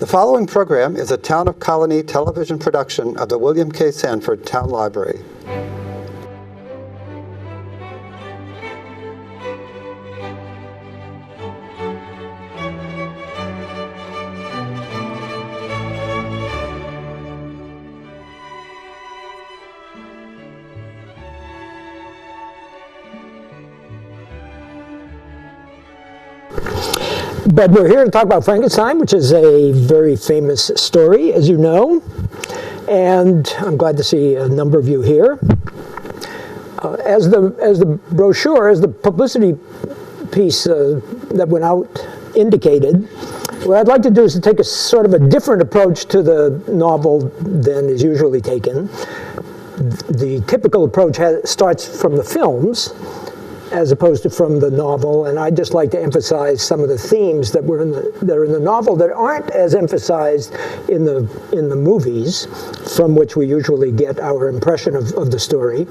The following program is a Town of Colonie television production of the William K. Sanford Town Library. But we're here to talk about Frankenstein, which is a very famous story, as you know. And I'm glad to see a number of you here. As the brochure, as the publicity piece that went out indicated, what I'd like to do is to take a sort of a different approach to the novel than is usually taken. The typical approach starts from the films, as opposed to from the novel, and I'd just like to emphasize some of the themes that are in the novel that aren't as emphasized in the movies, from which we usually get our impression of the story.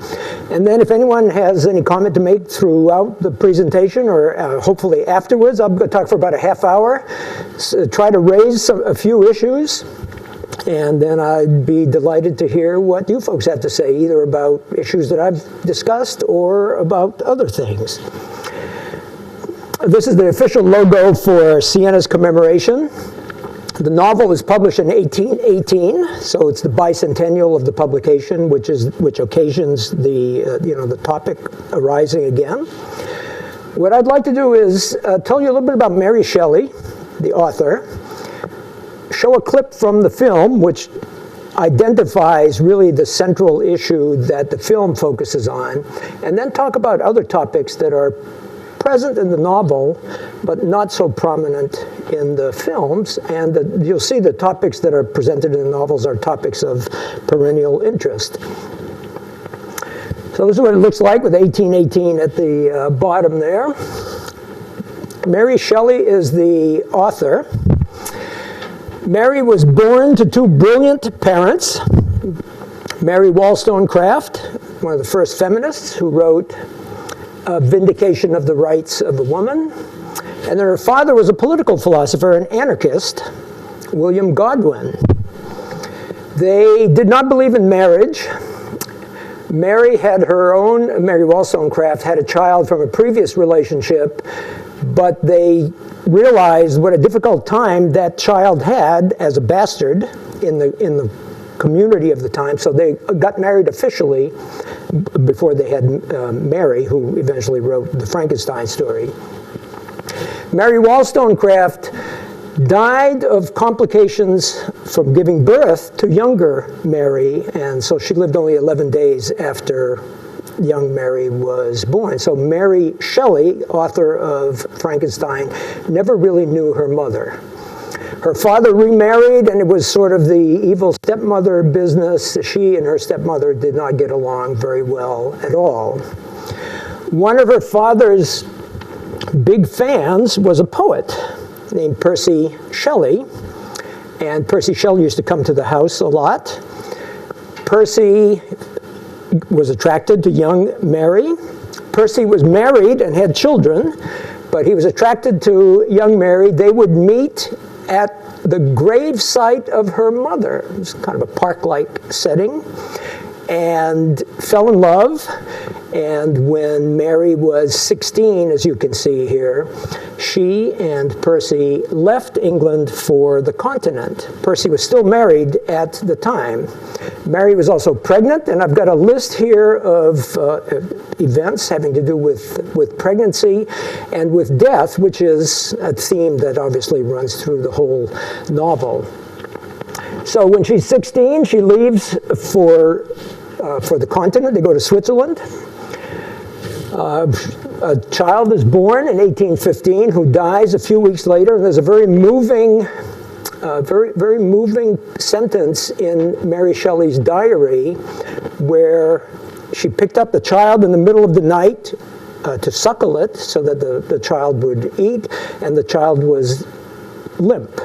And then if anyone has any comment to make throughout the presentation, or hopefully afterwards, I'm going to talk for about a half hour, try to raise a few issues. And then I'd be delighted to hear what you folks have to say, either about issues that I've discussed or about other things. This is the official logo for Siena's commemoration. The novel was published in 1818, so it's the bicentennial of the publication, which occasions the topic arising again. What I'd like to do is tell you a little bit about Mary Shelley, the author. Show a clip from the film, which identifies really the central issue that the film focuses on, and then talk about other topics that are present in the novel, but not so prominent in the films. And you'll see the topics that are presented in the novels are topics of perennial interest. So this is what it looks like with 1818 at the bottom there. Mary Shelley is the author. Mary was born to two brilliant parents. Mary Wollstonecraft, one of the first feminists who wrote Vindication of the Rights of a Woman. And then her father was a political philosopher and anarchist, William Godwin. They did not believe in marriage. Mary Wollstonecraft had a child from a previous relationship, but they realized what a difficult time that child had as a bastard in the community of the time, so they got married officially before they had Mary, who eventually wrote the Frankenstein story. Mary Wollstonecraft died of complications from giving birth to younger Mary, and so she lived only 11 days after young Mary was born. So Mary Shelley, author of Frankenstein, never really knew her mother. Her father remarried, and it was sort of the evil stepmother business. She and her stepmother did not get along very well at all. One of her father's big fans was a poet named Percy Shelley, and Percy Shelley used to come to the house a lot. Percy was attracted to young Mary. Percy was married and had children, but he was attracted to young Mary. They would meet at the grave site of her mother. It was kind of a park-like setting, and fell in love. And when Mary was 16, as you can see here, she and Percy left England for the continent. Percy was still married at the time. Mary was also pregnant, and I've got a list here of events having to do with pregnancy and with death, which is a theme that obviously runs through the whole novel. So when she's 16, she leaves for the continent. They go to Switzerland. A child is born in 1815 who dies a few weeks later. And there's a very moving sentence in Mary Shelley's diary where she picked up the child in the middle of the night to suckle it so that the child would eat, and the child was limp.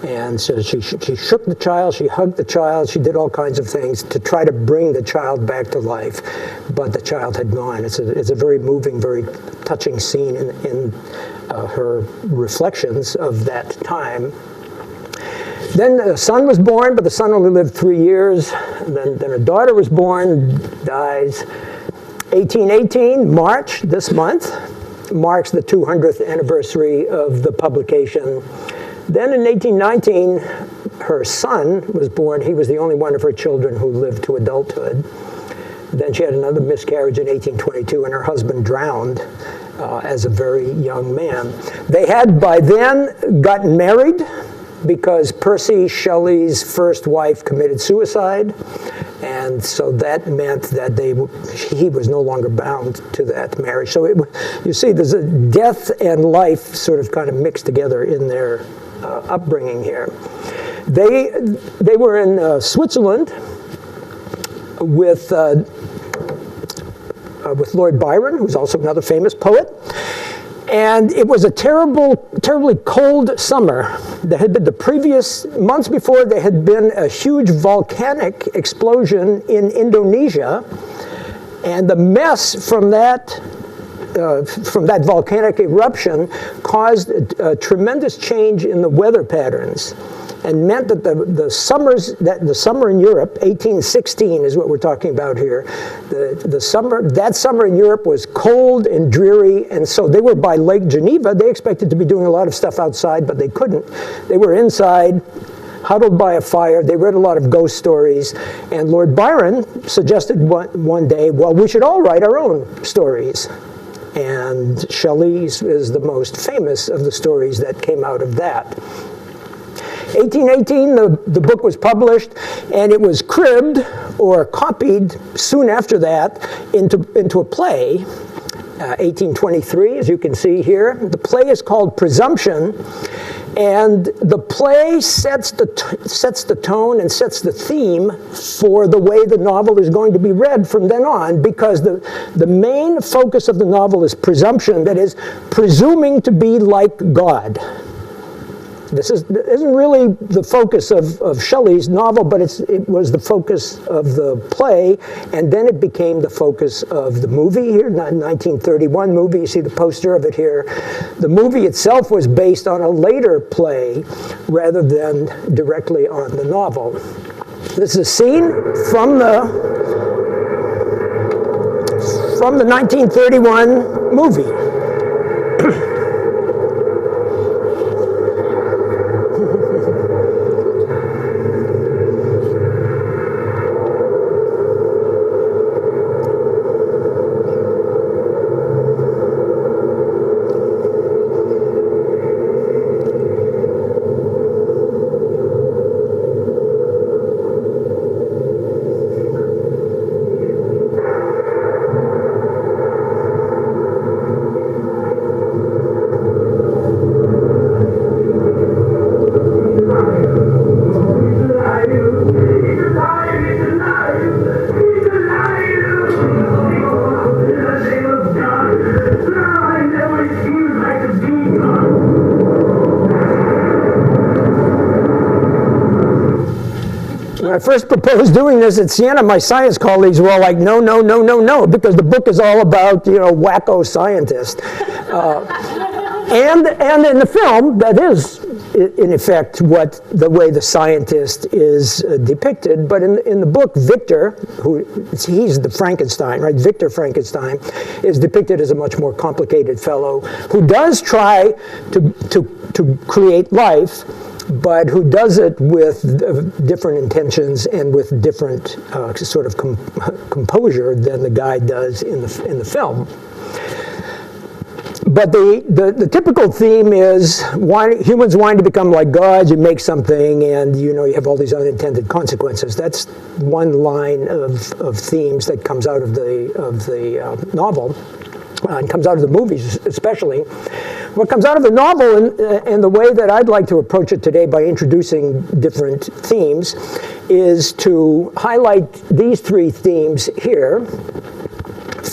And so she shook the child, she hugged the child, she did all kinds of things to try to bring the child back to life, but the child had gone. It's a very moving, very touching scene in her reflections of that time. Then a son was born, but the son only lived 3 years. And then a daughter was born, dies. 1818, March, this month, marks the 200th anniversary of the publication. Then in 1819, her son was born. He was the only one of her children who lived to adulthood. Then she had another miscarriage in 1822, and her husband drowned as a very young man. They had by then gotten married because Percy Shelley's first wife committed suicide, and so that meant that he was no longer bound to that marriage. So you see, there's a death and life sort of kind of mixed together in their upbringing here. They were in Switzerland with Lord Byron, who's also another famous poet. And it was a terribly cold summer. There had been the previous months before, there had been a huge volcanic explosion in Indonesia, and the mess from that volcanic eruption caused a tremendous change in the weather patterns, and meant that the summer in Europe, 1816 is what we're talking about here, that summer in Europe was cold and dreary, and so they were by Lake Geneva. They expected to be doing a lot of stuff outside, but they couldn't. They were inside, huddled by a fire. They read a lot of ghost stories, and Lord Byron suggested one day, well, we should all write our own stories. And Shelley's is the most famous of the stories that came out of that. 1818, the book was published, and it was cribbed or copied soon after that into a play, 1823, as you can see here. The play is called Presumption, and the play sets the tone and sets the theme for the way the novel is going to be read from then on, because the main focus of the novel is presumption, that is, presuming to be like God. This isn't really the focus of Shelley's novel, but it was the focus of the play, and then it became the focus of the movie here, 1931 movie. You see the poster of it here. The movie itself was based on a later play rather than directly on the novel. This is a scene from the 1931 movie. When I first proposed doing this at Siena, my science colleagues were all like, no, no, no, no, no, because the book is all about, wacko scientists. And in the film, that is, in effect, the way the scientist is depicted. But in the book, Victor, he's the Frankenstein, right? Victor Frankenstein is depicted as a much more complicated fellow who does try to create life, but who does it with different intentions and with different sort of composure than the guy does in the film. But the typical theme is humans wanting to become like gods. You make something, and you have all these unintended consequences. That's one line of themes that comes out of the novel. And comes out of the movies especially. What comes out of the novel, and the way that I'd like to approach it today by introducing different themes, is to highlight these three themes here.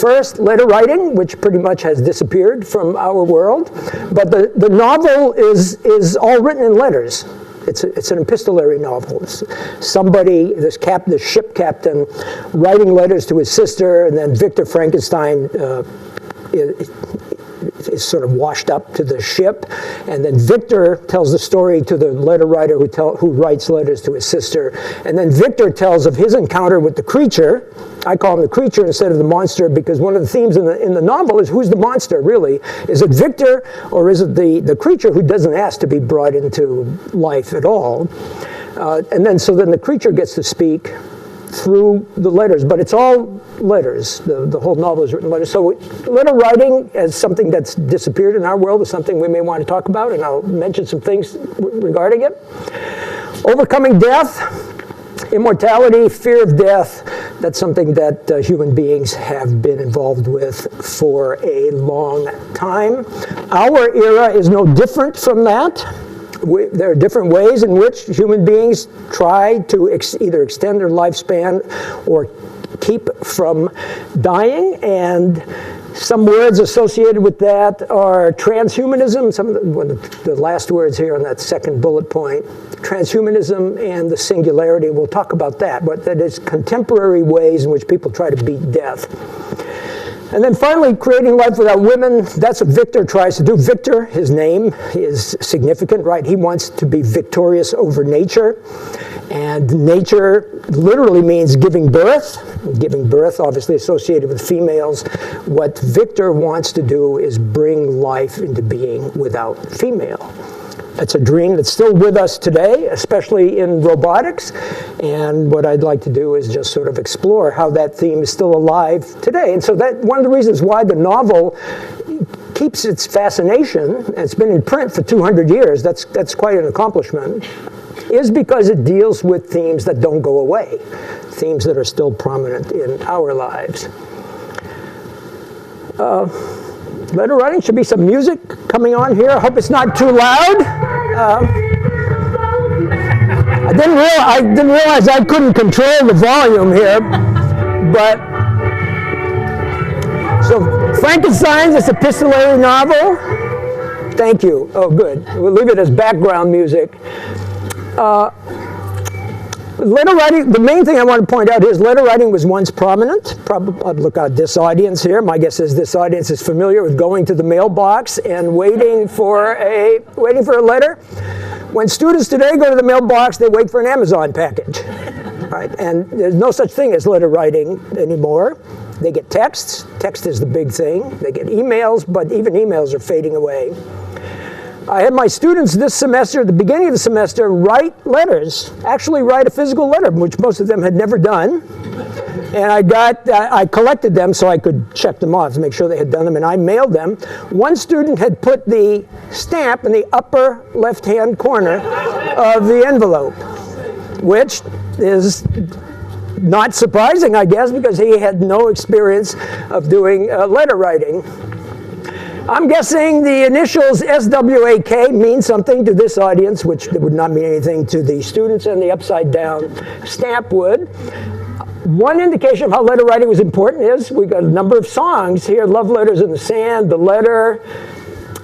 First, letter writing, which pretty much has disappeared from our world, but the novel is all written in letters. It's an epistolary novel. It's somebody, this ship captain, writing letters to his sister, and then Victor Frankenstein is sort of washed up to the ship, and then Victor tells the story to the letter writer who writes letters to his sister, and then Victor tells of his encounter with the creature. I call him the creature instead of the monster, because one of the themes in the novel is, who's the monster, really? Is it Victor, or is it the creature who doesn't ask to be brought into life at all? And then the creature gets to speak through the letters, but it's all letters. The whole novel is written in letters. So letter writing as something that's disappeared in our world is something we may want to talk about, and I'll mention some things regarding it. Overcoming death, immortality, fear of death, that's something that human beings have been involved with for a long time. Our era is no different from that. There are different ways in which human beings try to either extend their lifespan or keep from dying, and some words associated with that are transhumanism, one of the last words here on that second bullet point, transhumanism and the singularity. We'll talk about that, but that is contemporary ways in which people try to beat death. And then finally, creating life without women, that's what Victor tries to do. Victor, his name is significant, right? He wants to be victorious over nature. And nature literally means giving birth. Giving birth, obviously associated with females. What Victor wants to do is bring life into being without female. It's a dream that's still with us today, especially in robotics. And what I'd like to do is just sort of explore how that theme is still alive today. And so that one of the reasons why the novel keeps its fascination, and it's been in print for 200 years, that's quite an accomplishment, is because it deals with themes that don't go away, themes that are still prominent in our lives. Letter writing, should be some music coming on here. I hope it's not too loud. I didn't realize I couldn't control the volume here, but so Frankenstein's this epistolary novel. Thank you. Oh, good. We'll leave it as background music. Letter writing, the main thing I want to point out is letter writing was once prominent. Probably, I'd look at this audience here. My guess is this audience is familiar with going to the mailbox and waiting for a letter. When students today go to the mailbox, they wait for an Amazon package, right? And there's no such thing as letter writing anymore. They get texts. Text is the big thing. They get emails, but even emails are fading away. I had my students this semester, at the beginning of the semester, write letters, actually write a physical letter, which most of them had never done. And I collected them so I could check them off to make sure they had done them, and I mailed them. One student had put the stamp in the upper left-hand corner of the envelope, which is not surprising, I guess, because he had no experience of doing letter writing. I'm guessing the initials SWAK mean something to this audience, which would not mean anything to the students, and the upside down stamp would. One indication of how letter writing was important is we've got a number of songs here, Love Letters in the Sand, The Letter,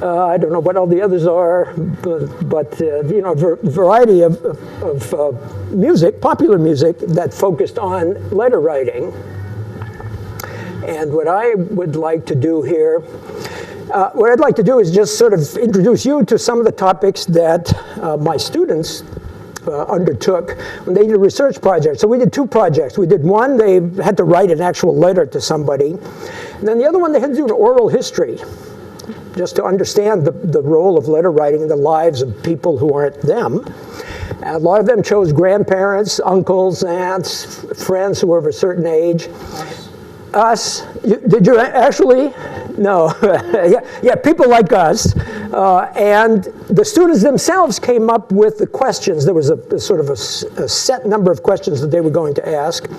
I don't know what all the others are, but you know, a variety of music, popular music, that focused on letter writing. And what I would like to do here, what I'd like to do is just sort of introduce you to some of the topics that my students undertook when they did a research project. So we did two projects. We did one, they had to write an actual letter to somebody. And then the other one, they had to do an oral history, just to understand the role of letter writing in the lives of people who aren't them. And a lot of them chose grandparents, uncles, aunts, friends who were of a certain age. Us, did you actually? No, yeah, people like us. And the students themselves came up with the questions. There was a sort of a set number of questions that they were going to ask.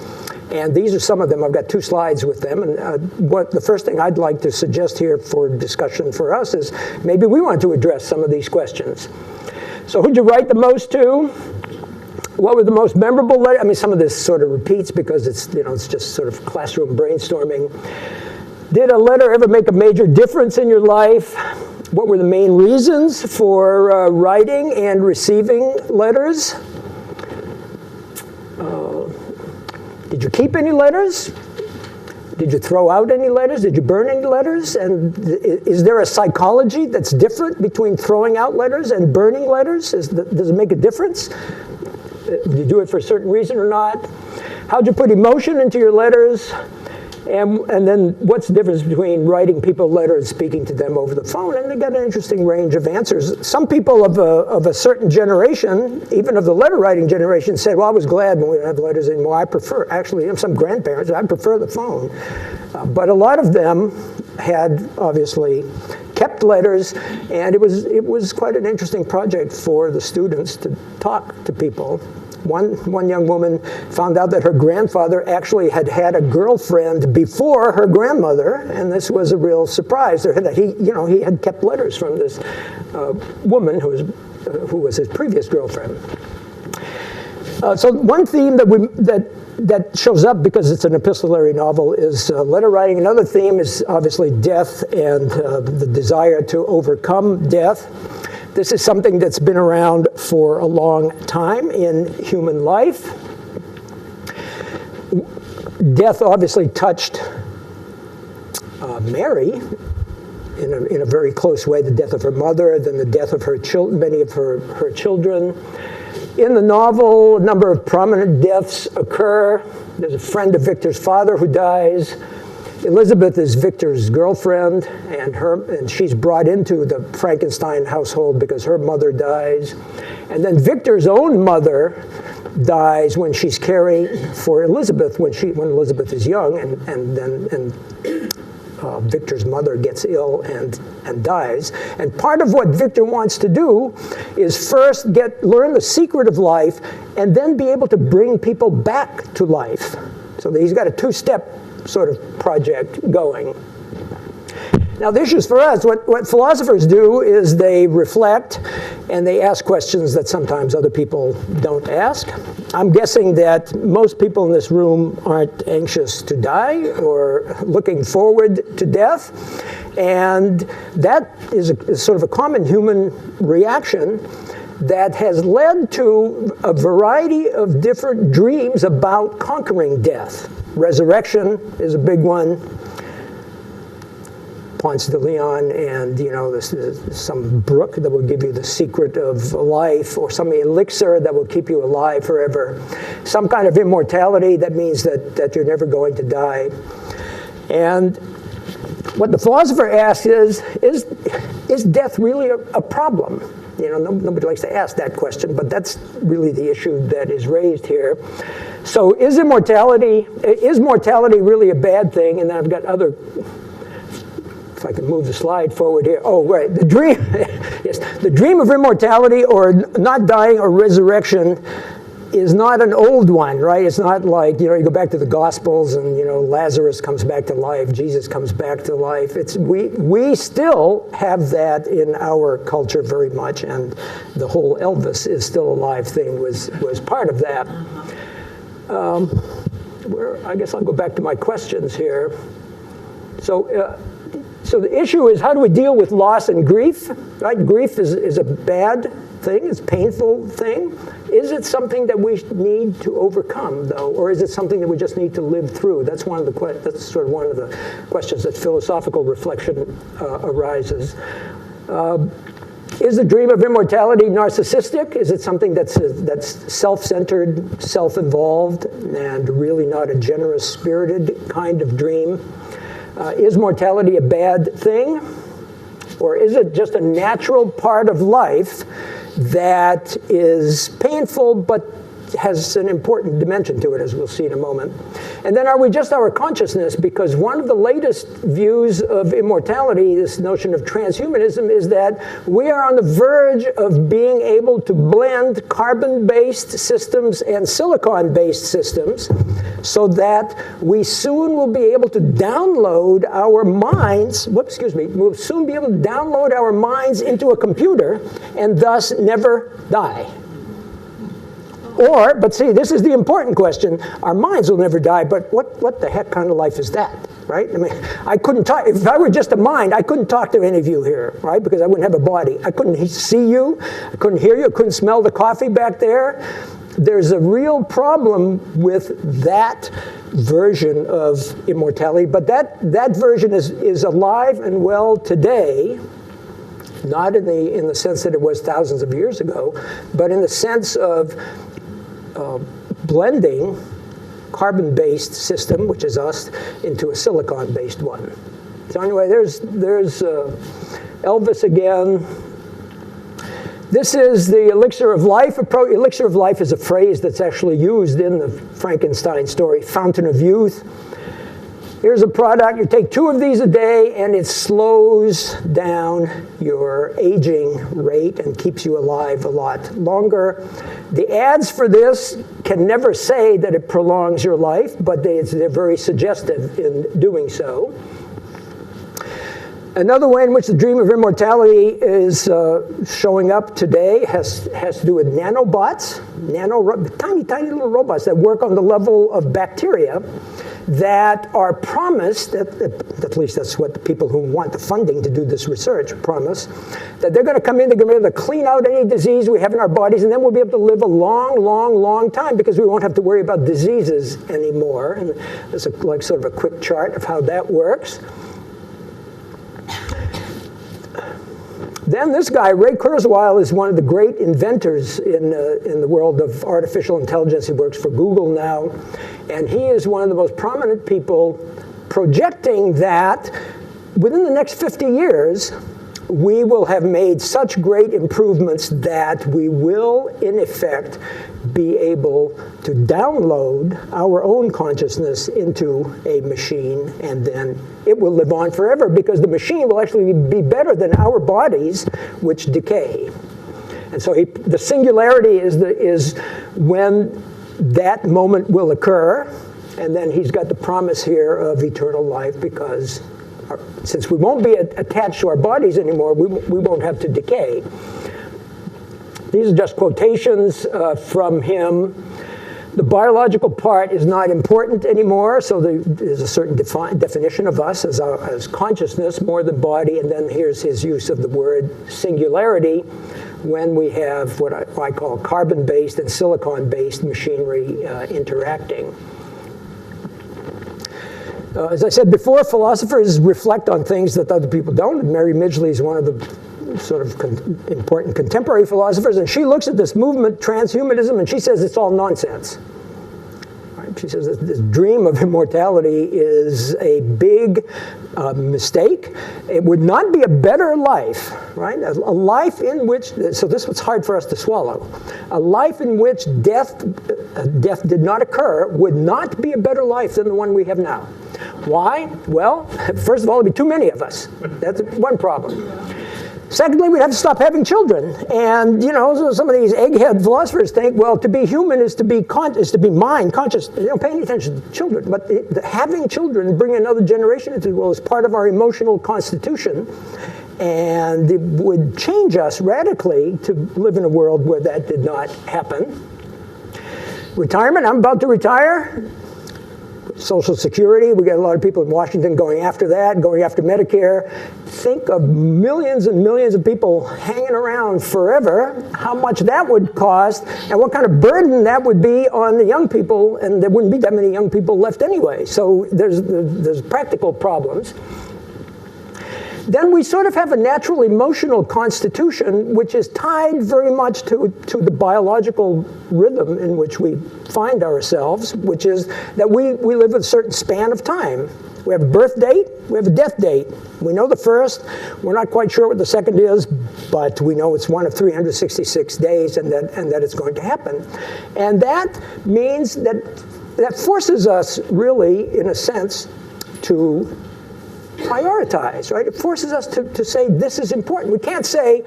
And these are some of them. I've got 2 slides with them. And the first thing I'd like to suggest here for discussion for us is maybe we want to address some of these questions. So who'd you write the most to? What were the most memorable letters? I mean, some of this sort of repeats because it's, you know, it's just sort of classroom brainstorming. Did a letter ever make a major difference in your life? What were the main reasons for writing and receiving letters? Did you keep any letters? Did you throw out any letters? Did you burn any letters? And is there a psychology that's different between throwing out letters and burning letters? Does it make a difference? Did you do it for a certain reason or not? How'd you put emotion into your letters? And then what's the difference between writing people a letter and speaking to them over the phone? And they got an interesting range of answers. Some people of a certain generation, even of the letter writing generation, said, well, I was glad when we don't have letters anymore. I prefer, actually, some grandparents, I prefer the phone. But a lot of them had obviously kept letters, and it was quite an interesting project for the students to talk to people. One young woman found out that her grandfather actually had had a girlfriend before her grandmother, and this was a real surprise. He had kept letters from this woman who was his previous girlfriend. So one theme that shows up because it's an epistolary novel is letter writing. Another theme is obviously death and the desire to overcome death. This is something that's been around for a long time in human life. Death obviously touched Mary in a very close way, the death of her mother, then the death of many of her children. In the novel, a number of prominent deaths occur. There's a friend of Victor's father who dies. Elizabeth is Victor's girlfriend, and she's brought into the Frankenstein household because her mother dies. And then Victor's own mother dies when she's caring for Elizabeth when Elizabeth is young, and Victor's mother gets ill and dies. And part of what Victor wants to do is first learn the secret of life, and then be able to bring people back to life. So he's got a two-step sort of project going. Now the issues for us, what philosophers do is they reflect and they ask questions that sometimes other people don't ask. I'm guessing that most people in this room aren't anxious to die or looking forward to death, and that is sort of a common human reaction that has led to a variety of different dreams about conquering death. Resurrection is a big one. Ponce de Leon, and some brook that will give you the secret of life, or some elixir that will keep you alive forever. Some kind of immortality that means that you're never going to die. And what the philosopher asks is death really a problem? Nobody likes to ask that question, but that's really the issue that is raised here. So is mortality really a bad thing? And then I've got other, if I can move the slide forward here. Oh, right, the dream, yes, the dream of immortality or not dying or resurrection is not an old one, right? It's not like, you go back to the Gospels and, Lazarus comes back to life, Jesus comes back to life. We still have that in our culture very much, and the whole Elvis is still alive thing was part of that. I guess I'll go back to my questions here. So the issue is, how do we deal with loss and grief? Right? Grief is a bad thing, it's a painful thing. Is it something that we need to overcome, though, or is it something that we just need to live through? That's sort of one of the questions that philosophical reflection arises. Is the dream of immortality narcissistic? Is it something that's self-centered, self-involved, and really not a generous-spirited kind of dream? Is mortality a bad thing? Or is it just a natural part of life that is painful but has an important dimension to it, as we'll see in a moment? And then are we just our consciousness? Because one of the latest views of immortality, this notion of transhumanism, is that we are on the verge of being able to blend carbon-based systems and silicon-based systems, so that we soon will be able to download our minds, we'll soon be able to download our minds into a computer and thus never die. But see, this is the important question. Our minds will never die, but what the heck kind of life is that, right? I mean, I couldn't talk, if I were just a mind, I couldn't talk to any of you here, right? Because I wouldn't have a body. I couldn't see you, I couldn't hear you, I couldn't smell the coffee back there. There's a real problem with that version of immortality, but that version is alive and well today, not in the sense that it was thousands of years ago, but in the sense of blending carbon-based system, which is us, into a silicon-based one. So anyway, there's Elvis again. This is the elixir of life approach. Elixir of life is a phrase that's actually used in the Frankenstein story, fountain of youth. Here's a product. You take 2 of these a day, and it slows down your aging rate and keeps you alive a lot longer. The ads for this can never say that it prolongs your life, but they're very suggestive in doing so. Another way in which the dream of immortality is showing up today has to do with nanobots, tiny little robots that work on the level of bacteria that are promised, at least that's what the people who want the funding to do this research promise, that they're going to come in, they're going to be able to clean out any disease we have in our bodies, and then we'll be able to live a long time because we won't have to worry about diseases anymore. And there's like sort of a quick chart of how that works. Then this guy, Ray Kurzweil, is one of the great inventors in the world of artificial intelligence. He works for Google now. And he is one of the most prominent people projecting that within the next 50 years, we will have made such great improvements that we will, in effect, be able to download our own consciousness into a machine, and then it will live on forever because the machine will actually be better than our bodies, which decay. And so the singularity is when that moment will occur, and then he's got the promise here of eternal life because since we won't be attached to our bodies anymore, we won't have to decay. These are just quotations from him. The biological part is not important anymore, so there's a certain definition of us as consciousness more than body, and then here's his use of the word singularity when we have what I call carbon-based and silicon-based machinery interacting. As I said before, philosophers reflect on things that other people don't. Mary Midgley is one of the sort of important contemporary philosophers, and she looks at this movement, transhumanism, and she says it's all nonsense. Right? She says this dream of immortality is a big mistake. It would not be a better life, right? A life in which, so this was hard for us to swallow, a life in which death did not occur would not be a better life than the one we have now. Why? Well, first of all, there'd be too many of us. That's one problem. Secondly, we'd have to stop having children. And, some of these egghead philosophers think, well, to be human is to be mind, conscious. They don't pay any attention to children. But having children, bring another generation into the world is part of our emotional constitution. And it would change us radically to live in a world where that did not happen. Retirement, I'm about to retire. Social Security, we got a lot of people in Washington going after that, going after Medicare. Think of millions and millions of people hanging around forever, how much that would cost, and what kind of burden that would be on the young people, and there wouldn't be that many young people left anyway. So there's practical problems. Then we sort of have a natural emotional constitution which is tied very much to the biological rhythm in which we find ourselves, which is that we live a certain span of time. We have a birth date, we have a death date. We know the first, we're not quite sure what the second is, but we know it's one of 366 days and that it's going to happen. And that means that forces us really, in a sense, to prioritize, right? It forces us to say this is important. We can't say,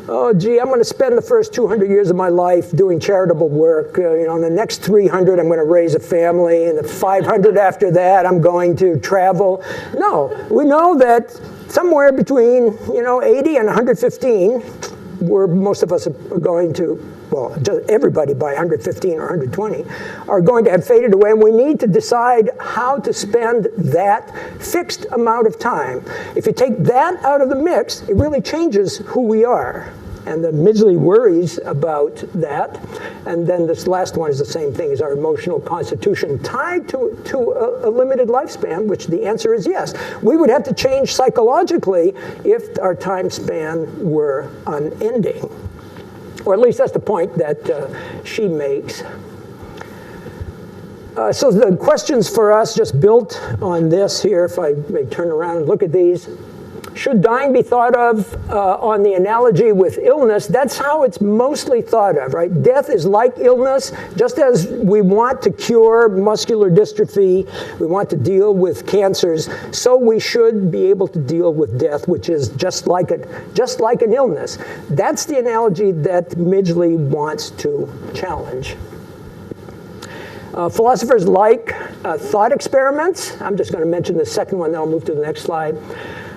oh, gee, I'm going to spend the first 200 years of my life doing charitable work. In the next 300, I'm going to raise a family, and the 500 after that, I'm going to travel. No, we know that somewhere between 80 and 115, where most of us are going to, well, everybody by 115 or 120, are going to have faded away, and we need to decide how to spend that fixed amount of time. If you take that out of the mix, it really changes who we are. and the Midgley worries about that. And then this last one is the same thing. Is our emotional constitution tied to a limited lifespan? Which the answer is yes. We would have to change psychologically if our time span were unending. Or at least that's the point that she makes. So the questions for us just built on this here, if I may turn around and look at these. Should dying be thought of on the analogy with illness? That's how it's mostly thought of, right? Death is like illness. Just as we want to cure muscular dystrophy, we want to deal with cancers, so we should be able to deal with death, which is just like an illness. That's the analogy that Midgley wants to challenge. Philosophers like thought experiments. I'm just going to mention the second one, then I'll move to the next slide.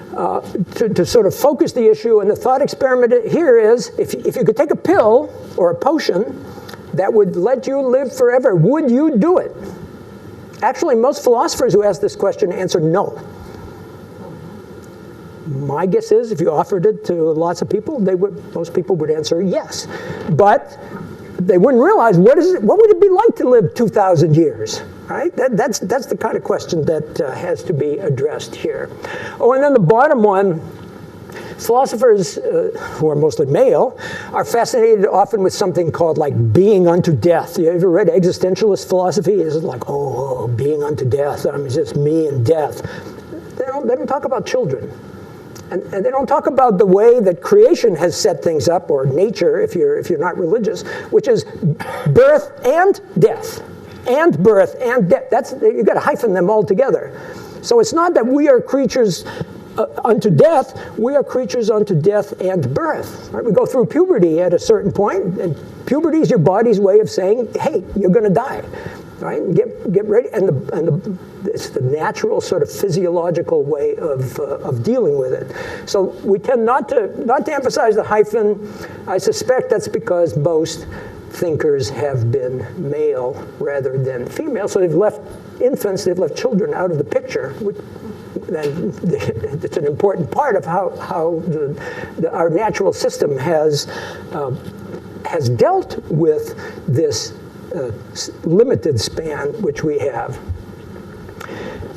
To sort of focus the issue, and the thought experiment here is, if you could take a pill or a potion that would let you live forever, would you do it? Actually, most philosophers who ask this question answer no. My guess is if you offered it to lots of people, most people would answer yes. But they wouldn't realize what would it be like to live 2,000 years, right? That's the kind of question that has to be addressed here. Oh, and then the bottom one, philosophers, who are mostly male, are fascinated often with something called like being unto death. You ever read existentialist philosophy? It's like, oh, being unto death. I mean, it's just me and death. They don't talk about children. And they don't talk about the way that creation has set things up, or nature, if you're not religious, which is birth and death, and birth and death. You've got to hyphen them all together. So it's not that we are creatures unto death. We are creatures unto death and birth. Right? We go through puberty at a certain point, and puberty is your body's way of saying, "Hey, you're going to die." Right? Get ready, and it's the natural sort of physiological way of dealing with it. So we tend not to emphasize the hyphen. I suspect that's because most thinkers have been male rather than female. So they've left children out of the picture. Then it's an important part of how our natural system has dealt with this limited span which we have.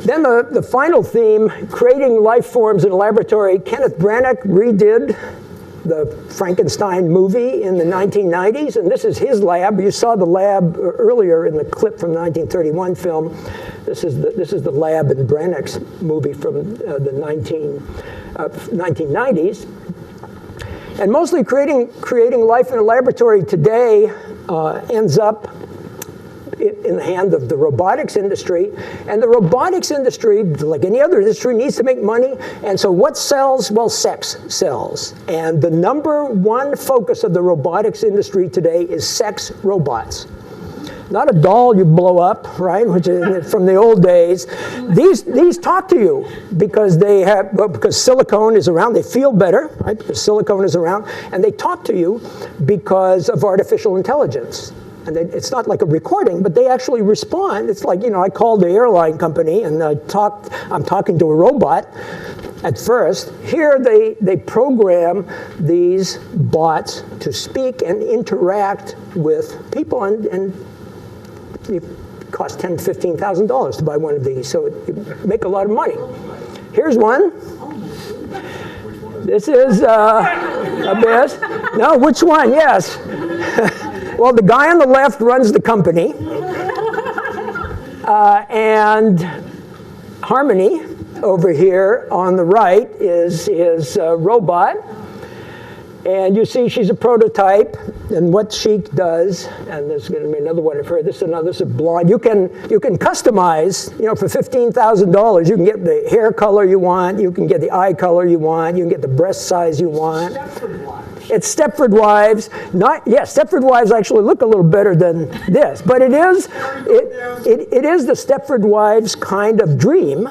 Then the final theme, creating life forms in a laboratory. Kenneth Branagh redid the Frankenstein movie in the 1990s, and this is his lab. You saw the lab earlier in the clip from the 1931 film. This is the lab in Branagh's movie from the 1990s. And mostly creating life in a laboratory today ends up in the hand of the robotics industry. And the robotics industry, like any other industry, needs to make money. And so what sells? Well, sex sells. And the number one focus of the robotics industry today is sex robots. Not a doll you blow up, right? Which is from the old days. These talk to you because because silicone is around. They feel better, right? Because silicone is around, and they talk to you because of artificial intelligence. And it's not like a recording, but they actually respond. It's like, I called the airline company and I'm talking to a robot at first. Here they program these bots to speak and interact with people, and it costs $10,000 to $15,000 to buy one of these, so you make a lot of money. Here's one. This is Abyss. No, which one? Yes. Well, the guy on the left runs the company, and Harmony over here on the right is his robot. And you see she's a prototype, and what she does, and there's going to be another one of her. This is blonde. You can customize, for $15,000, you can get the hair color you want, you can get the eye color you want, you can get the breast size you want. It's Stepford Wives. Stepford Wives actually look a little better than this, but it is the Stepford Wives kind of dream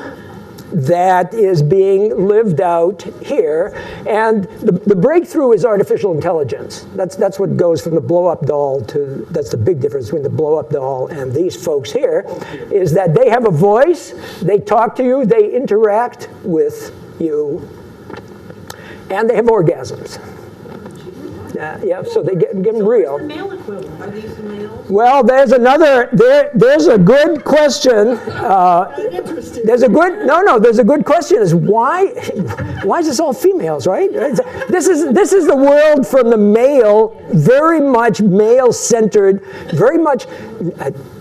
that is being lived out here, and the breakthrough is artificial intelligence. That's what goes from the blow-up doll to, that's the big difference between the blow-up doll and these folks here, is that they have a voice, they talk to you, they interact with you, and they have orgasms. Yeah, so they give them real. What's the male equivalent? Are these the males? Well, there's a good question. There's a good question is why is this all females, right? This is the world from the male, very much male-centered, very much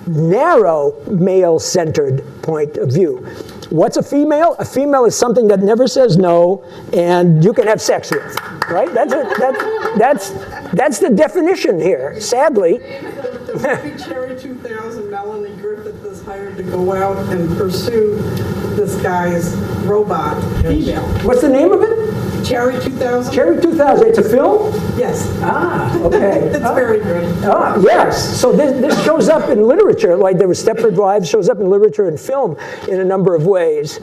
narrow male-centered point of view. What's a female? A female is something that never says no, and you can have sex with, right? That's the definition here. Sadly. The movie Cherry 2000, Melanie Griffith is hired to go out and pursue this guy's robot female. What's the name of it? Cherry 2000? Cherry 2000. It's a film? Yes. Ah, okay. It's very good. Ah, yes. So this shows up in literature, like there was Stepford Wives, shows up in literature and film in a number of ways.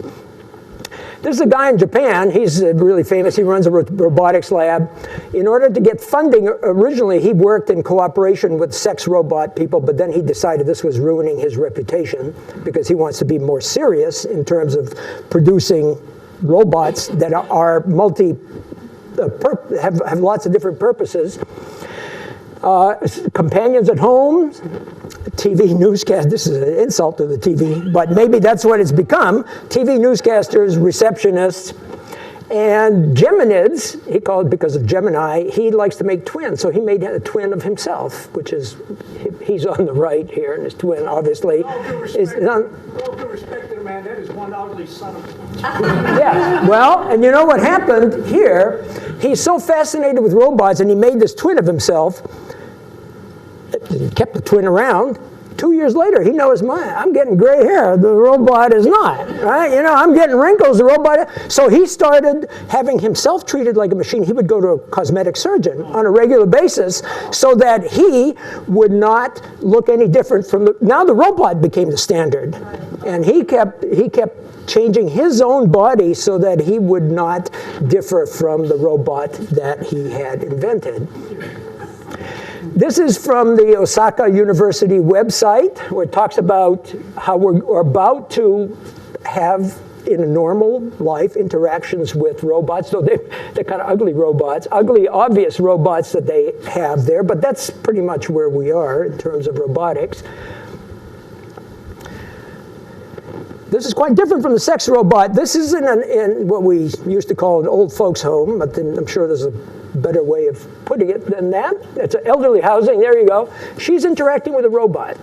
There's a guy in Japan, he's really famous, he runs a robotics lab. In order to get funding, originally he worked in cooperation with sex robot people, but then he decided this was ruining his reputation because he wants to be more serious in terms of producing robots that are have lots of different purposes. Companions at home, TV newscast, this is an insult to the TV, but maybe that's what it's become. TV newscasters, receptionists, and Geminids, he called because of Gemini, he likes to make twins, so he made a twin of himself, which is, he's on the right here, and his twin obviously is on. All due respect to the man, that is one ugly son of a... Yeah, well, and you know what happened here? He's so fascinated with robots, and he made this twin of himself, and kept the twin around. 2 years later, he knows I'm getting gray hair, the robot is not, right? You know, I'm getting wrinkles, the robot. So he started having himself treated like a machine. He would go to a cosmetic surgeon on a regular basis so that he would not look any different from now the robot became the standard. And he kept changing his own body so that he would not differ from the robot that he had invented. This is from the Osaka University website, where it talks about how we're about to have, in a normal life, interactions with robots. So they're kind of ugly robots, ugly, obvious robots that they have there, but that's pretty much where we are in terms of robotics. This is quite different from the sex robot. This is in what we used to call an old folks' home, but then I'm sure there's a better way of putting it than that. It's an elderly housing, there you go. She's interacting with a robot.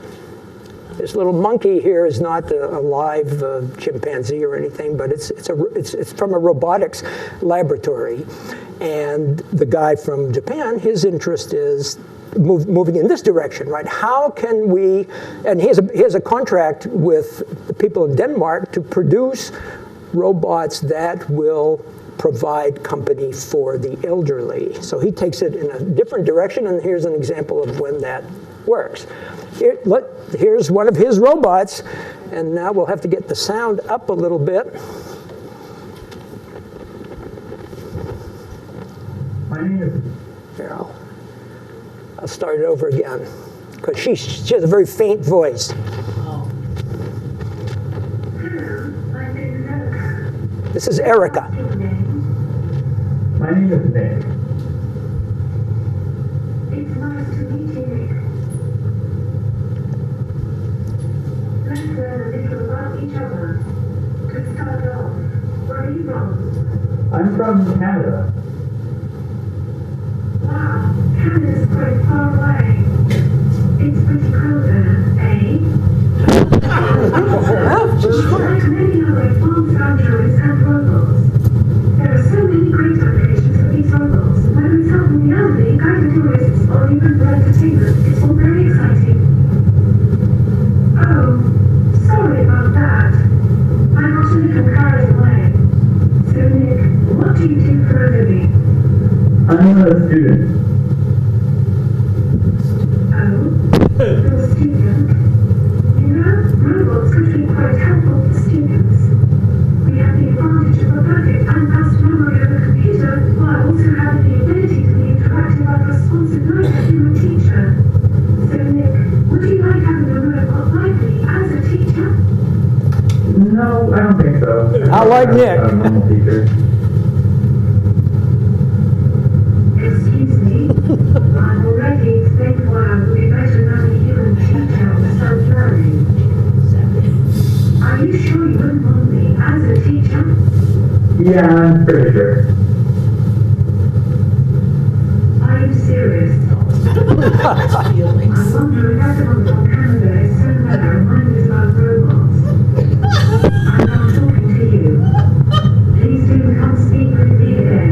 This little monkey here is not a live chimpanzee or anything, but it's from a robotics laboratory. And the guy from Japan, his interest is moving in this direction, right? How can we, and he has a contract with the people in Denmark to produce robots that will provide company for the elderly. So he takes it in a different direction, and here's an example of when that works. Here's one of his robots, and now we'll have to get the sound up a little bit. My name is... Here, I'll start it over again, because she has a very faint voice. Hello, my name is Erica. This is Erica. My name is Nick. It's nice to meet you, Nick. Let's learn a little about each other. To start off, where are you from? I'm from Canada. Wow, Canada's quite far away. It's pretty cold there, eh? Like many other advanced androids and robots, there are so many great applications for these robots, whether it's helping the elderly, guiding tourists, or even for entertainment. It's all very exciting. Oh, sorry about that. I got a little carried away. So, Nick, what do you do for a living? I'm a student. Oh, you're a student? You know, robots could be quite helpful for students. We have the advantage of a perfect and fast memory of a computer, while also having the ability to be interactive and responsive like a human teacher. So, Nick, would you like having a robot like me as a teacher? No, I don't think so. I like Nick. I'm a normal teacher. Excuse me, Yeah, I'm pretty sure. Are you serious? I wonder if everyone from Canada is so narrow-minded about robots. I'm not talking to you. Please do come speak with me again.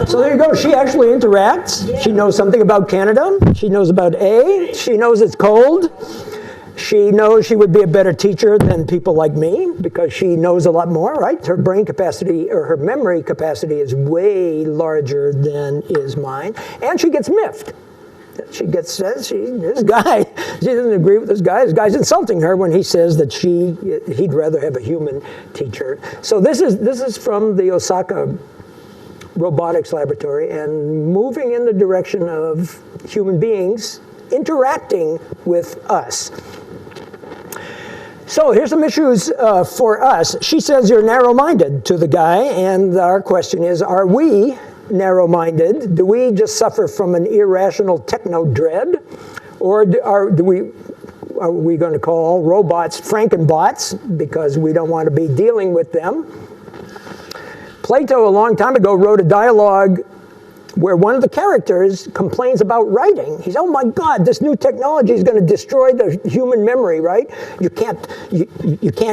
So there you go. She actually interacts. She knows something about Canada. She knows about A. She knows it's cold. She knows she would be a better teacher than people like me because she knows a lot more, right? Her brain capacity or her memory capacity is way larger than is mine. And she gets miffed. She says, this guy, she doesn't agree with this guy. This guy's insulting her when he says that he'd rather have a human teacher. So this is from the Osaka Robotics Laboratory and moving in the direction of human beings interacting with us. So here's some issues for us. She says you're narrow-minded to the guy, and our question is, are we narrow-minded? Do we just suffer from an irrational techno-dread? Or are we going to call all robots Frankenbots because we don't want to be dealing with them? Plato, a long time ago, wrote a dialogue where one of the characters complains about writing. He says, oh my God, this new technology is going to destroy the human memory, right? You can't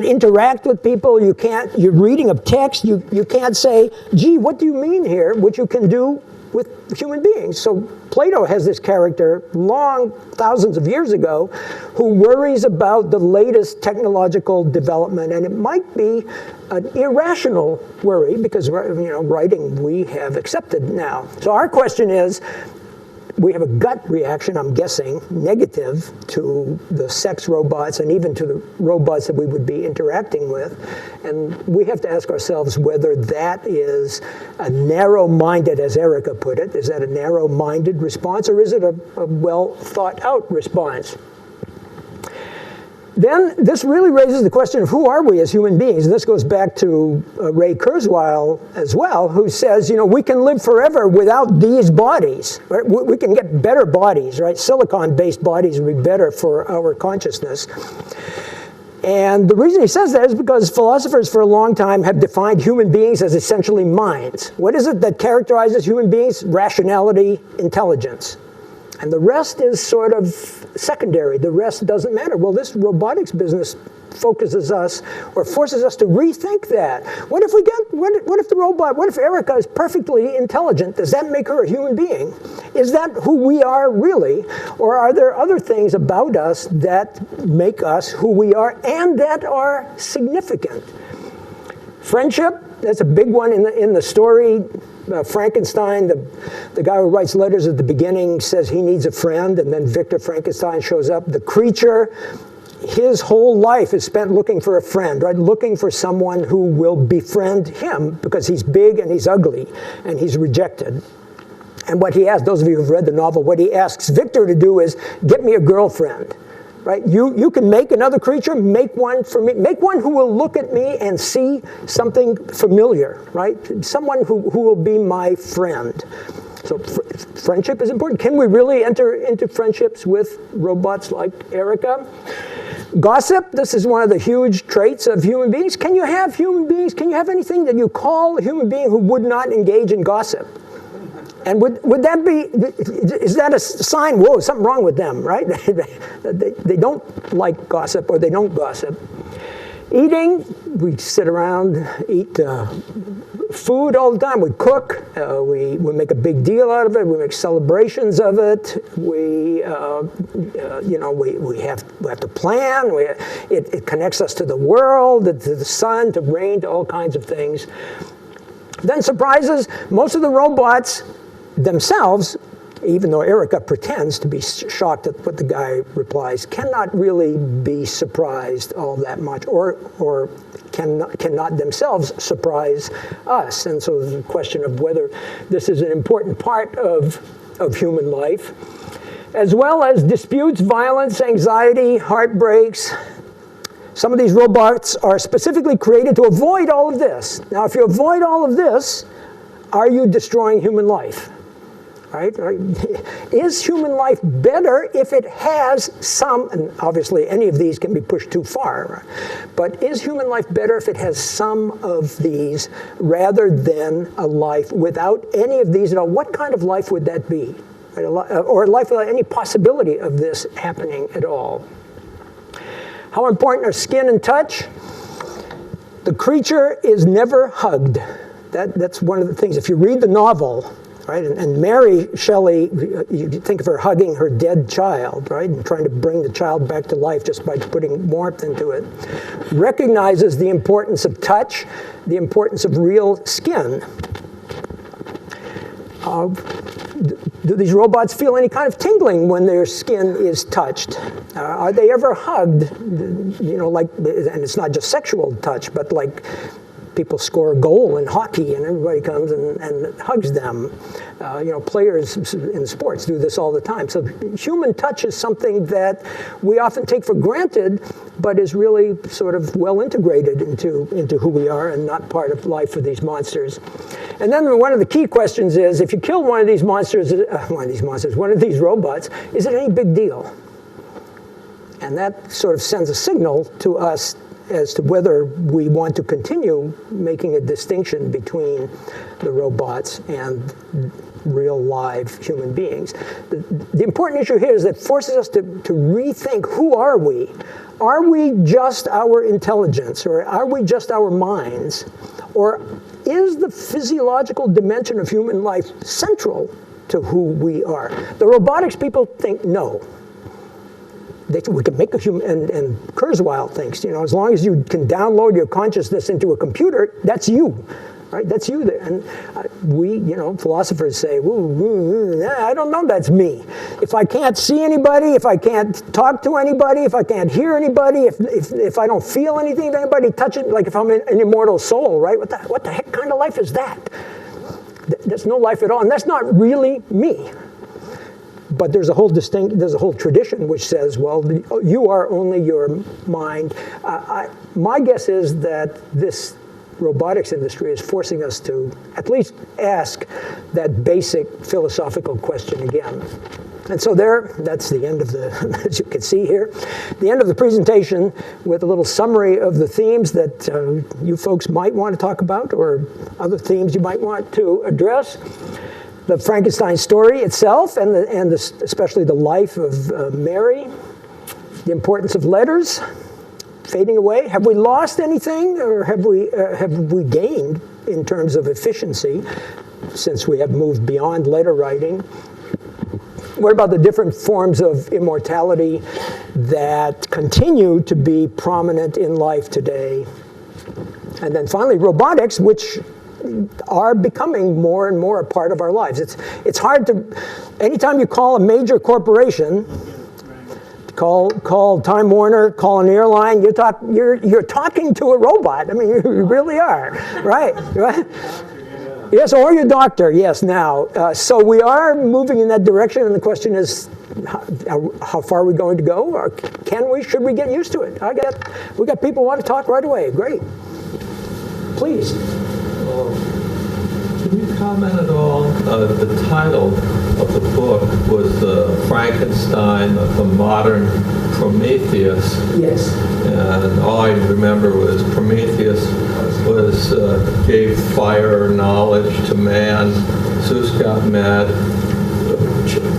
interact with people, you're reading a text, you can't say, gee, what do you mean here, which you can do with human beings. So Plato has this character long, thousands of years ago, who worries about the latest technological development, and it might be an irrational worry because writing we have accepted now. So our question is, we have a gut reaction, I'm guessing, negative to the sex robots and even to the robots that we would be interacting with. And we have to ask ourselves whether that is a narrow-minded, as Erica put it, is that a narrow-minded response or is it a well-thought-out response? Then this really raises the question of who are we as human beings? And this goes back to Ray Kurzweil as well, who says, we can live forever without these bodies. Right? We can get better bodies, right? Silicon-based bodies would be better for our consciousness. And the reason he says that is because philosophers for a long time have defined human beings as essentially minds. What is it that characterizes human beings? Rationality, intelligence. And the rest is sort of secondary. The rest doesn't matter. Well, this robotics business focuses us or forces us to rethink that. What if Erica is perfectly intelligent? Does that make her a human being? Is that who we are really? Or are there other things about us that make us who we are and that are significant? Friendship, that's a big one in the story. Frankenstein, the guy who writes letters at the beginning, says he needs a friend, and then Victor Frankenstein shows up. The creature, his whole life is spent looking for a friend, right? Looking for someone who will befriend him because he's big and he's ugly and he's rejected. And what he asks, those of you who've read the novel, what he asks Victor to do is, get me a girlfriend. Right? You can make another creature, make one for me. Make one who will look at me and see something familiar, right? Someone who will be my friend. So friendship is important. Can we really enter into friendships with robots like Erica? Gossip, this is one of the huge traits of human beings. Can you have anything that you call a human being who would not engage in gossip? And would that be, is that a sign, whoa, something wrong with them, right? They don't like gossip or they don't gossip. Eating, we sit around, eat food all the time. We cook, we make a big deal out of it, we make celebrations of it, we have to plan, it connects us to the world, to the sun, to rain, to all kinds of things. Then surprises, most of the robots themselves, even though Erica pretends to be shocked at what the guy replies, cannot really be surprised all that much, or cannot themselves surprise us. And so there's a question of whether this is an important part of human life, as well as disputes, violence, anxiety, heartbreaks. Some of these robots are specifically created to avoid all of this. Now, if you avoid all of this, are you destroying human life? right? Is human life better if it has some, and obviously any of these can be pushed too far, but is human life better if it has some of these rather than a life without any of these at all? What kind of life would that be? Or a life without any possibility of this happening at all? How important are skin and touch? The creature is never hugged. That's one of the things. If you read the novel, right, and Mary Shelley, you think of her hugging her dead child, right, and trying to bring the child back to life just by putting warmth into it, recognizes the importance of touch, the importance of real skin. Do these robots feel any kind of tingling when their skin is touched? Are they ever hugged? You know, like, and it's not just sexual touch, but like people score a goal in hockey and everybody comes and hugs them. You know, players in sports do this all the time. So human touch is something that we often take for granted, but is really sort of well integrated into who we are and not part of life for these monsters. And then one of the key questions is, if you kill one of these monsters, one of these robots, is it any big deal? And that sort of sends a signal to us as to whether we want to continue making a distinction between the robots and real live human beings. The important issue here is that it forces us to rethink, who are we? Are we just our intelligence, or are we just our minds? Or is the physiological dimension of human life central to who we are? The robotics people think no. We can make a human, and Kurzweil thinks, you know, as long as you can download your consciousness into a computer, that's you, right? That's you there. And we, you know, philosophers say, I don't know, that's me. If I can't see anybody, if I can't talk to anybody, if I can't hear anybody, if I don't feel anything, if anybody touch it, like if I'm an immortal soul, right? What the heck kind of life is that? There's no life at all, and that's not really me. But there's a whole tradition which says, well, you are only your mind. My guess is that this robotics industry is forcing us to at least ask that basic philosophical question again. And so that's the end of the, as you can see here, the end of the presentation with a little summary of the themes that you folks might want to talk about, or other themes you might want to address. The Frankenstein story itself, and especially the life of Mary, the importance of letters fading away. Have we lost anything, or have we gained in terms of efficiency since we have moved beyond letter writing? What about the different forms of immortality that continue to be prominent in life today? And then finally, robotics, which are becoming more and more a part of our lives. It's hard to, anytime you call a major corporation, call Time Warner, call an airline, you're talking to a robot. I mean, you really are, right? Yes, or your doctor, yes, now. So we are moving in that direction, and the question is, how far are we going to go? Or should we get used to it? We got people who want to talk right away. Great. Please. Can you comment at all? The title of the book was Frankenstein, the Modern Prometheus. Yes. And all I remember was Prometheus gave fire knowledge to man. Zeus got mad,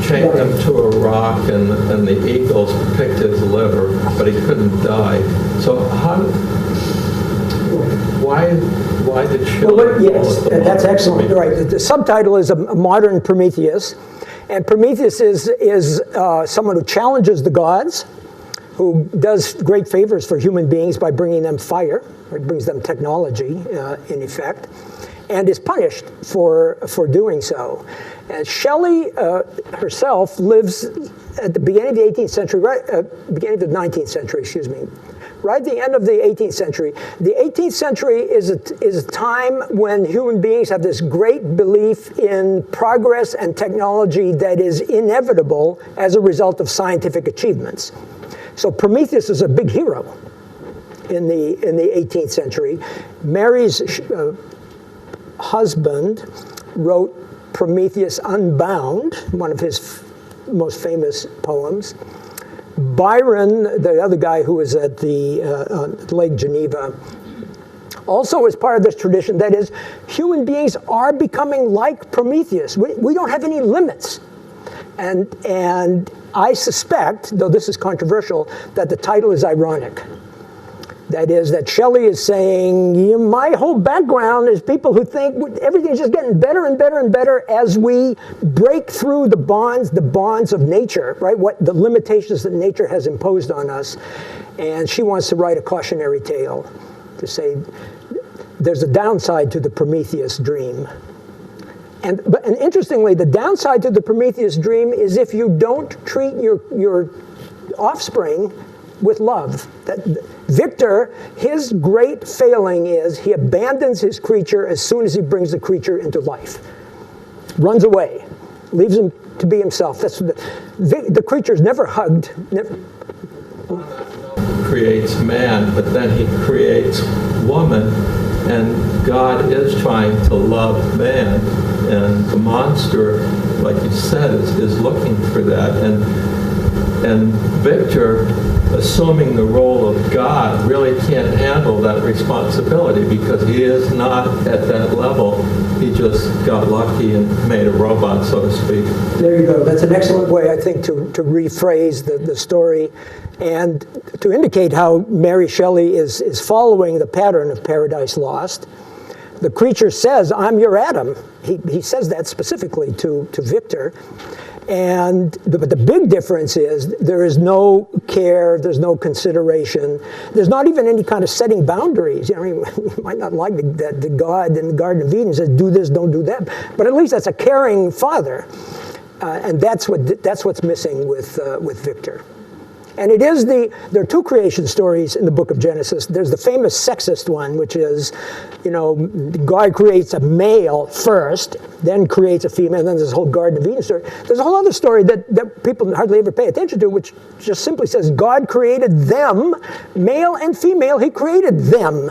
chained him to a rock, and the eagles picked his liver, but he couldn't die. So why did Shelly yes, that's excellent. Right. The subtitle is a Modern Prometheus, and Prometheus is someone who challenges the gods, who does great favors for human beings by bringing them fire, or brings them technology, in effect, and is punished for doing so. And Shelley herself lives at the beginning of the 18th century, beginning of the 19th century, excuse me. Right at the end of the 18th century. The 18th century is a time when human beings have this great belief in progress and technology that is inevitable as a result of scientific achievements. So Prometheus is a big hero in the 18th century. Mary's husband wrote Prometheus Unbound, one of his most famous poems. Byron, the other guy who was at the Lake Geneva, also is part of this tradition. That is, human beings are becoming like Prometheus. We don't have any limits. And I suspect, though this is controversial, that the title is ironic. That is, that Shelley is saying, my whole background is people who think everything's just getting better and better and better as we break through the bonds of nature, right? What the limitations that nature has imposed on us. And she wants to write a cautionary tale to say there's a downside to the Prometheus dream. And interestingly, the downside to the Prometheus dream is if you don't treat your offspring with love. Victor, his great failing is he abandons his creature as soon as he brings the creature into life. Runs away, leaves him to be himself. That's the creature's never hugged. Creates man, but then he creates woman, and God is trying to love man, and the monster, like you said, is looking for that. And Victor, assuming the role of God, really can't handle that responsibility because he is not at that level. He just got lucky and made a robot, so to speak. There you go. That's an excellent way, I think, to rephrase the story and to indicate how Mary Shelley is following the pattern of Paradise Lost. The creature says, I'm your Adam. He says that specifically to Victor. But the big difference is there is no care, there's no consideration, there's not even any kind of setting boundaries. You might not like that the God in the Garden of Eden says, do this, don't do that, but at least that's a caring father. And that's what's missing with Victor. And there are two creation stories in the book of Genesis. There's the famous sexist one, which is, God creates a male first, then creates a female, and then there's this whole Garden of Eden story. There's a whole other story that people hardly ever pay attention to, which just simply says God created them, male and female, he created them.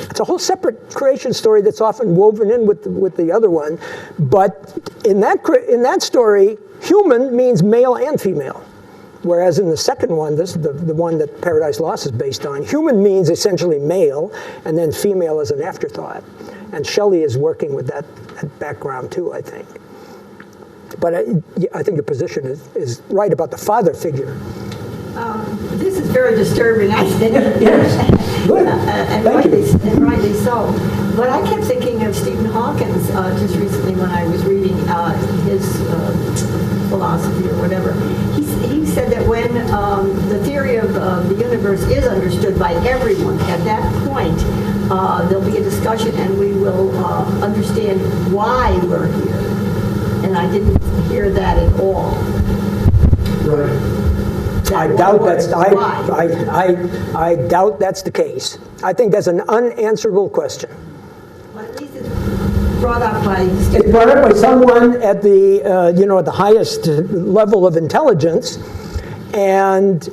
It's a whole separate creation story that's often woven in with the other one. But in that story, human means male and female. Whereas in the second one, this is the one that Paradise Lost is based on, human means essentially male, and then female is an afterthought. And Shelley is working with that background too, I think. But I think your position is right about the father figure. This is very disturbing, I think. Yes, good. And rightly so. But I kept thinking of Stephen Hawking's just recently when I was reading his philosophy or whatever. He said that when the theory of the universe is understood by everyone, at that point there'll be a discussion and we will understand why we're here. And I didn't hear that at all. Right. I doubt that's the case. I think that's an unanswerable question. Well, at least it's brought up by Stephen. It's brought up by someone at the at the highest level of intelligence, and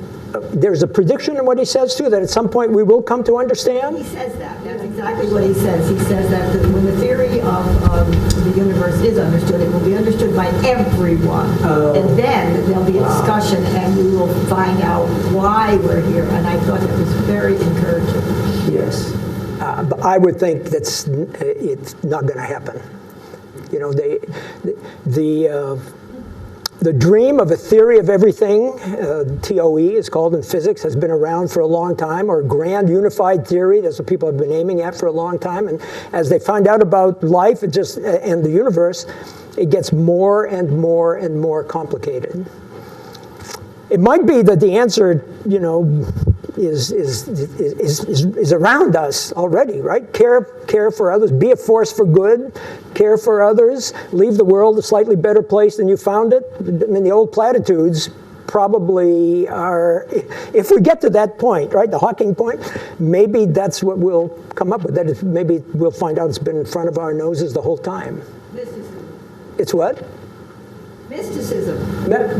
there's a prediction in what he says too that at some point we will come to understand. He says that. That's exactly what he says. He says that when the theory of the universe is understood, it will be understood by everyone, and then there'll be a discussion, and we will find out why we're here. And I thought that was very encouraging. Yes, but I would think it's not going to happen. The dream of a theory of everything, TOE is called in physics, has been around for a long time, or grand unified theory, that's what people have been aiming at for a long time. And as they find out about life and the universe, it gets more and more and more complicated. It might be that the answer, is around us already, right? Care for others, be a force for good, care for others, leave the world a slightly better place than you found it. I mean, the old platitudes probably are, if we get to that point, right, the Hawking point, maybe that's what we'll come up with. That is, maybe we'll find out it's been in front of our noses the whole time. Mysticism. It's what? Mysticism.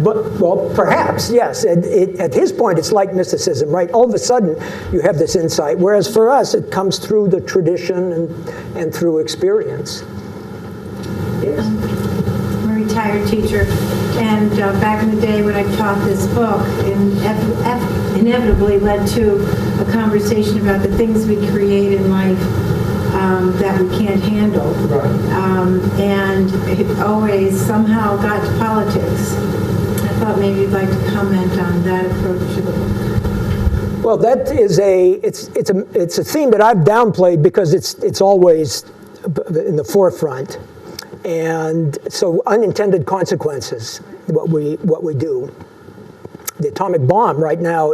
Well, perhaps, yes. At his point, it's like mysticism, right? All of a sudden, you have this insight, whereas for us, it comes through the tradition and through experience. Yes? retired teacher, and back in the day when I taught this book, inevitably led to a conversation about the things we create in life that we can't handle. And it always somehow got to politics. I thought maybe you'd like to comment on that approach to the book. Well, that is it's a theme that I've downplayed because it's always in the forefront, and so unintended consequences. What we do. The atomic bomb right now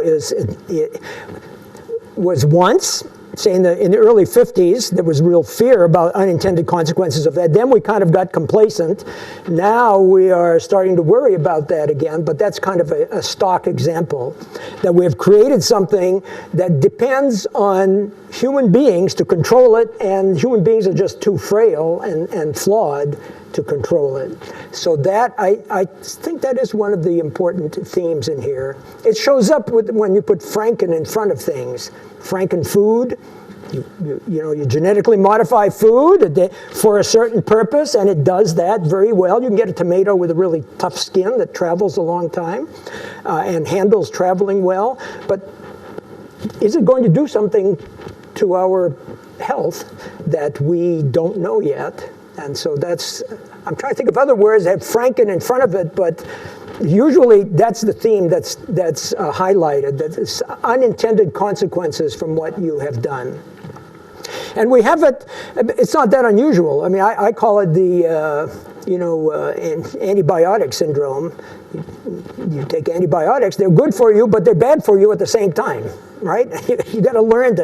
was once. Say in the early 50s, there was real fear about unintended consequences of that. Then we kind of got complacent. Now we are starting to worry about that again, but that's kind of a stock example that we have created something that depends on human beings to control it, and human beings are just too frail and flawed to control it. So that, I think that is one of the important themes in here. It shows up when you put Franken in front of things. Franken food, you genetically modify food for a certain purpose, and it does that very well. You can get a tomato with a really tough skin that travels a long time and handles traveling well, but is it going to do something to our health that we don't know yet? And so I'm trying to think of other words that have Franken in front of it, but usually that's the theme that's highlighted, that is unintended consequences from what you have done. And we have it's not that unusual. I mean, I call it the, antibiotic syndrome. You take antibiotics, they're good for you, but they're bad for you at the same time, right? You got to learn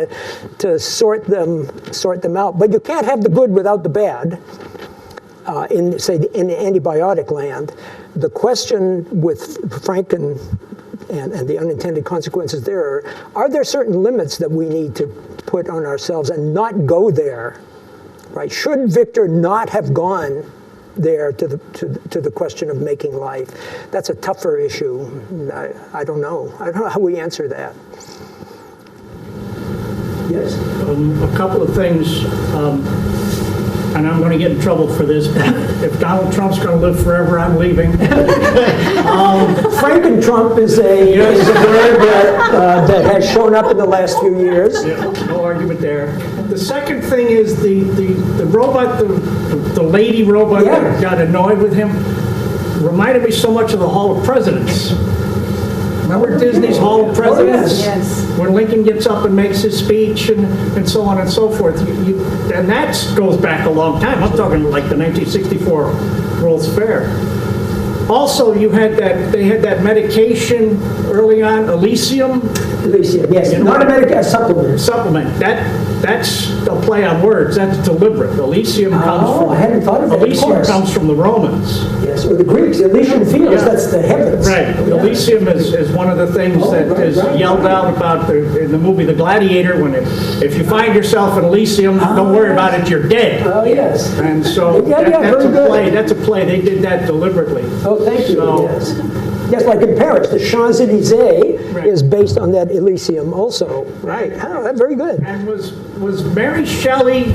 to sort them out. But you can't have the good without the bad. In the antibiotic land, the question with Franken and the unintended consequences there are there certain limits that we need to put on ourselves and not go there, right? Should Victor not have gone there to the question of making life? That's a tougher issue. I don't know. I don't know how we answer that. Yes? A couple of things. And I'm going to get in trouble for this, but if Donald Trump's going to live forever, I'm leaving. Franken Trump is a word that has shown up in the last few years. Yeah, no argument there. The second thing is the robot, the lady robot that got annoyed with him, reminded me so much of the Hall of Presidents. Remember Disney's Hall of Presidents? Yes. When Lincoln gets up and makes his speech and so on and so forth. And that goes back a long time. I'm talking like the 1964 World's Fair. Also, they had that medication early on, Elysium. Elysium, yes. Not a medication, a supplement. Supplement. That's a play on words. That's deliberate. Elysium comes from. I hadn't thought of that. Elysium comes from the Romans. Yes, or the Greeks. Elysian fields. That's the heavens. Right. Yeah. Elysium is one of the things that is yelled out about in the movie The Gladiator. When if you find yourself in Elysium, don't worry about it. You're dead. Oh yes. And so that's a play. That's a play. They did that deliberately. Oh, thank you. So, yes, like in Paris, the Champs-Elysees is based on that Elysium also. Right. Oh, that's very good. And was Mary Shelley?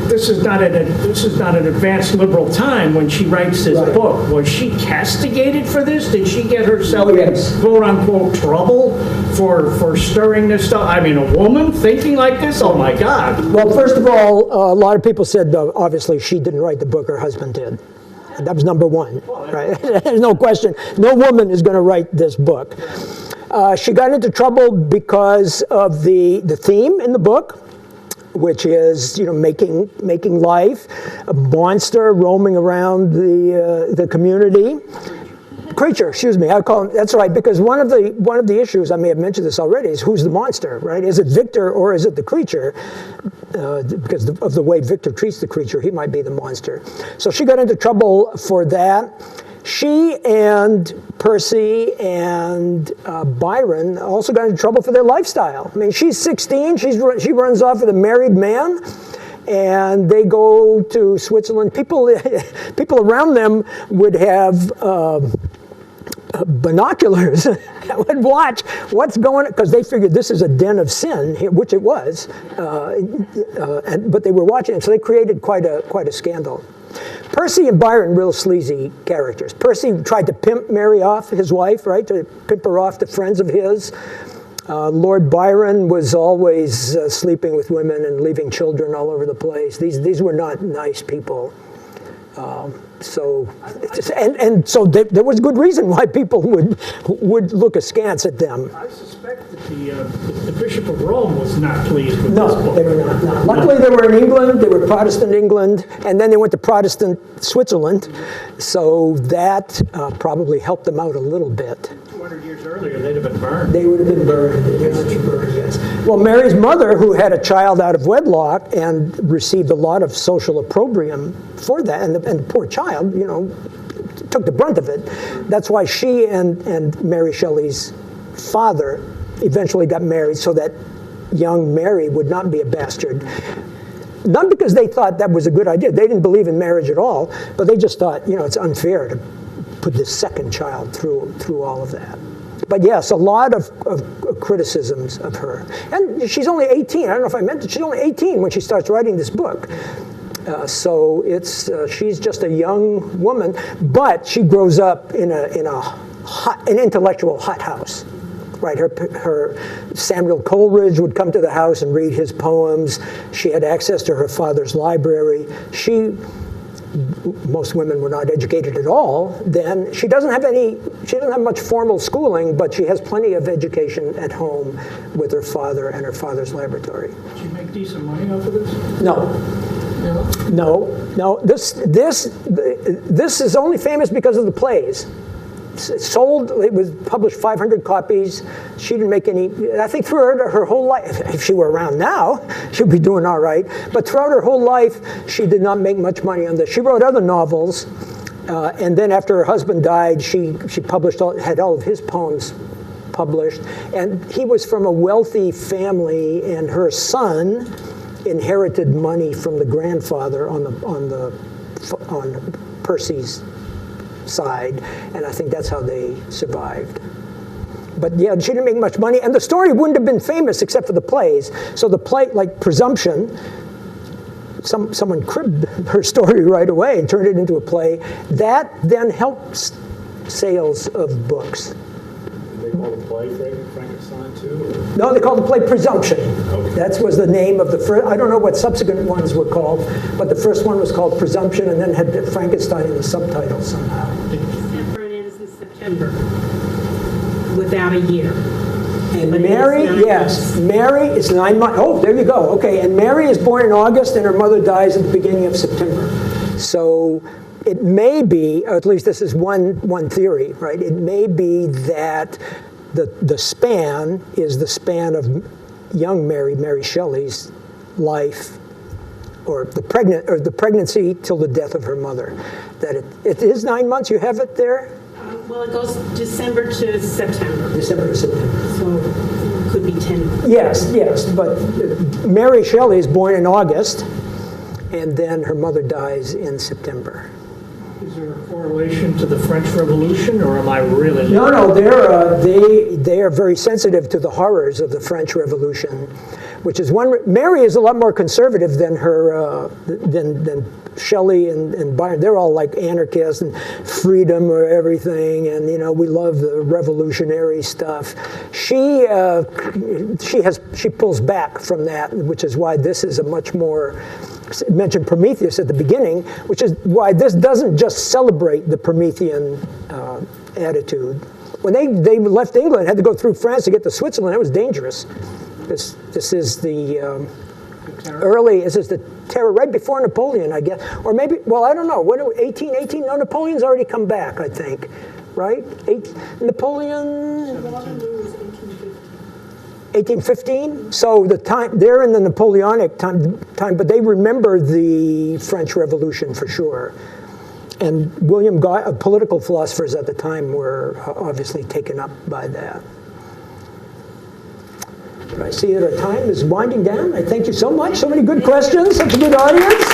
This is not an advanced liberal time when she writes this book. Was she castigated for this? Did she get herself in quote unquote trouble for stirring this stuff? I mean, a woman thinking like this? Oh my God! Well, first of all, a lot of people said obviously she didn't write the book; her husband did. That was number one, right? There's no question. No woman is going to write this book. She got into trouble because of the theme in the book, which is making life, a monster roaming around the community. Creature, excuse me, I call him, that's right, because one of the issues, I may have mentioned this already, is who's the monster, right? Is it Victor or is it the creature? Because of the way Victor treats the creature, he might be the monster. So she got into trouble for that. She and Percy and Byron also got into trouble for their lifestyle. I mean, she's 16, she runs off with a married man, and they go to Switzerland. People around them would have binoculars that would watch what's going on, because they figured this is a den of sin, which it was, but they were watching it, so they created quite a scandal. Percy and Byron, real sleazy characters. Percy tried to pimp Mary off, his wife, right, to pimp her off to friends of his. Lord Byron was always sleeping with women and leaving children all over the place. These were not nice people. So there was good reason why people would look askance at them. I suspect that the Bishop of Rome was not pleased with this No, book. they were not. No. Luckily, they were in England. They were Protestant England, and then they went to Protestant Switzerland. So that probably helped them out a little bit. 200 years earlier, they'd have been burned. They would have been burned. They would have been burned, yes. Well, Mary's mother, who had a child out of wedlock and received a lot of social opprobrium for that, and the poor child, took the brunt of it. That's why she and Mary Shelley's father eventually got married, so that young Mary would not be a bastard. Not because they thought that was a good idea. They didn't believe in marriage at all, but they just thought, it's unfair to put this second child through all of that. But yes, a lot of criticisms of her. And she's only 18. I don't know if I meant it. She's only 18 when she starts writing this book. So she's just a young woman, but she grows up in an intellectual hothouse. Right, her Samuel Coleridge would come to the house and read his poems. She had access to her father's library. Most women were not educated at all then. She doesn't have much formal schooling, but she has plenty of education at home with her father and her father's laboratory. Did she make decent money off of this? No. This is only famous because of the plays. It was published 500 copies. She didn't make any, I think throughout her whole life, if she were around now, she'd be doing all right. But throughout her whole life, she did not make much money on this. She wrote other novels, and then after her husband died, she had all of his poems published. And he was from a wealthy family, and her son inherited money from the grandfather on Percy's side, and I think that's how they survived. But yeah, she didn't make much money, and the story wouldn't have been famous except for the plays. So the play, like Presumption, someone cribbed her story right away and turned it into a play. That then helped sales of books. Did they call the play Frankenstein too? Or? No, they called the play Presumption. Okay. That was the name of the first. I don't know what subsequent ones were called, but the first one was called Presumption, and then had Frankenstein in the subtitle somehow. December and ends in September, without a year. And But it Mary, is 9 yes, months. Mary is 9 months. Oh, there you go. Okay, and Mary is born in August, and her mother dies at the beginning of September. So it may be, or at least this is one theory, right? It may be that the span is the span of young Mary Shelley's life, or the pregnancy till the death of her mother. That it is 9 months. You have it there. Well, it goes December to September, December to September. so it could be 10. Yes, but Mary Shelley is born in August, and then her mother dies in September. Is there a correlation to the French Revolution, or am I really? No, they are very sensitive to the horrors of the French Revolution, which is Mary is a lot more conservative than her than Shelley and Byron. They're all like anarchists and freedom or everything, and we love the revolutionary stuff. She pulls back from that, which is why this is a much more. Mentioned Prometheus at the beginning, which is why this doesn't just celebrate the Promethean attitude. When they left England, had to go through France to get to Switzerland, it was dangerous. This is the this is the terror right before Napoleon, I guess, or maybe, well, I don't know. When 1818? No, Napoleon's already come back, I think, right? Napoleon. 1815. So the time they're in the Napoleonic time, but they remember the French Revolution for sure. And William Guy, political philosophers at the time, were obviously taken up by that. But I see that our time is winding down. I thank you so much. So many good questions. Such a good audience.